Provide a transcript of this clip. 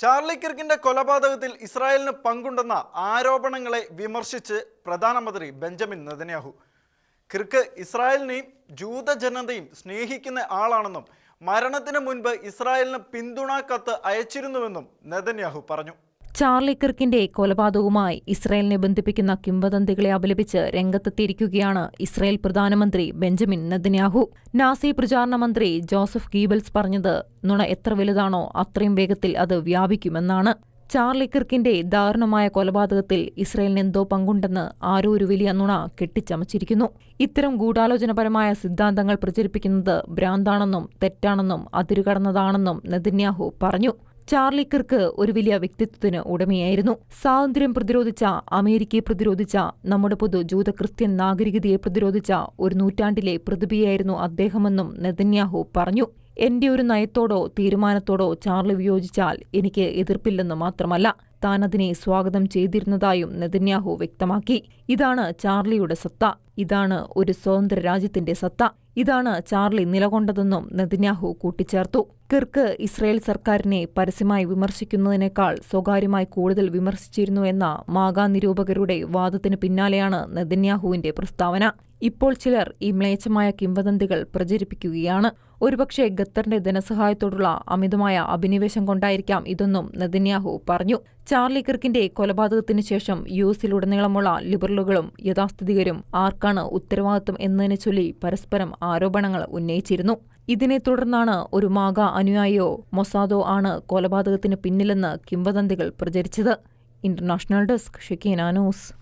Charlie കിർക്കിന്റെ കൊലപാതകത്തിൽ ഇസ്രായേലിന് പങ്കുണ്ടെന്ന ആരോപണങ്ങളെ വിമർശിച്ച് പ്രധാനമന്ത്രി ബെഞ്ചമിൻ നെതന്യാഹു. കിർക്ക് ഇസ്രായേലിനെയും ജൂതജനതയും സ്നേഹിക്കുന്ന ആളാണെന്നും മരണത്തിന് മുൻപ് ഇസ്രായേലിന് പിന്തുണാ കത്ത് അയച്ചിരുന്നുവെന്നും നെതന്യാഹു പറഞ്ഞു. ചാർലി കിർക്കിന്റെ കൊലപാതകവുമായി ഇസ്രായേലിനെ ബന്ധിപ്പിക്കുന്ന കിംവദന്തികളെ അപലപിച്ച് രംഗത്തെത്തിയിരിക്കുകയാണ് ഇസ്രായേൽ പ്രധാനമന്ത്രി ബെഞ്ചമിൻ നെതന്യാഹു. നാസി പ്രചാരണ മന്ത്രി ജോസഫ് ഗീബൽസ് പറഞ്ഞത് നുണ എത്ര വലുതാണോ അത്രയും വേഗത്തിൽ അത് വ്യാപിക്കുമെന്നാണ്. ചാർലി കിർക്കിന്റെ ദാരുണമായ കൊലപാതകത്തിൽ ഇസ്രായേലിന് എന്തോ പങ്കുണ്ടെന്ന് ആരോ ഒരു വലിയ നുണ കെട്ടിച്ചമച്ചിരിക്കുന്നു. ഇത്തരം ഗൂഢാലോചനപരമായ സിദ്ധാന്തങ്ങൾ പ്രചരിപ്പിക്കുന്നത് ഭ്രാന്താണെന്നും തെറ്റാണെന്നും അതിരുകടന്നതാണെന്നും നെതന്യാഹു പറഞ്ഞു. ചാർലി കിർക്ക് ഒരു വലിയ വ്യക്തിത്വത്തിന് ഉടമയായിരുന്നു. സ്വാതന്ത്ര്യം പ്രതിരോധിച്ച, അമേരിക്കയെ പ്രതിരോധിച്ച, നമ്മുടെ പൊതു ജൂത ക്രിസ്ത്യൻ നാഗരികതയെ പ്രതിരോധിച്ച ഒരു നൂറ്റാണ്ടിലെ പ്രതിഭയായിരുന്നു അദ്ദേഹമെന്നും നെതന്യാഹു പറഞ്ഞു. എന്റെ ഒരു നയത്തോടോ തീരുമാനത്തോടോ ചാർലി വിയോജിച്ചാൽ എനിക്ക് എതിർപ്പില്ലെന്ന് മാത്രമല്ല, താൻ അതിനെ സ്വാഗതം ചെയ്തിരുന്നതായും നെതന്യാഹു വ്യക്തമാക്കി. ഇതാണ് ചാർലിയുടെ സത്ത, ഇതാണ് ഒരു സ്വതന്ത്ര രാജ്യത്തിന്റെ സത്ത, ഇതാണ് ചാർലി നിലകൊണ്ടതെന്നും നെതന്യാഹു കൂട്ടിച്ചേർത്തു. കിർക്ക് ഇസ്രായേൽ സർക്കാരിനെ പരസ്യമായി വിമർശിക്കുന്നതിനേക്കാൾ സ്വകാര്യമായി കൂടുതൽ വിമർശിച്ചിരുന്നു എന്ന മാഗാ നിരൂപകരുടെ വാദത്തിന് പിന്നാലെയാണ് നെതന്യാഹുവിന്റെ പ്രസ്താവന. ഇപ്പോൾ ചിലർ ഈ മ്ലേച്ഛമായ കിംവദന്തികൾ പ്രചരിപ്പിക്കുകയാണ്. ഒരുപക്ഷെ ഖത്തറിന്റെ ധനസഹായത്തോടുള്ള അമിതമായ അഭിനിവേശം കൊണ്ടായിരിക്കാം ഇതെന്നും നെതന്യാഹു പറഞ്ഞു. ചാർലി കിർക്കിന്റെ കൊലപാതകത്തിന് ശേഷം യുഎസിലുടനീളമുള്ള ലിബറലുകളും യാഥാസ്ഥിതികരും ആർക്കാണ് ഉത്തരവാദിത്വം എന്നതിനെ ചൊല്ലി പരസ്പരം ആരോപണങ്ങൾ ഉന്നയിച്ചിരുന്നു. ഇതിനെ തുടർന്നാണ് ഒരു മാഗാ അനുയായിയോ മൊസാദോ ആണ് കൊലപാതകത്തിന് പിന്നിലെന്ന് കിംവദന്തികൾ പ്രചരിച്ചത്. International desk, Shekinah news.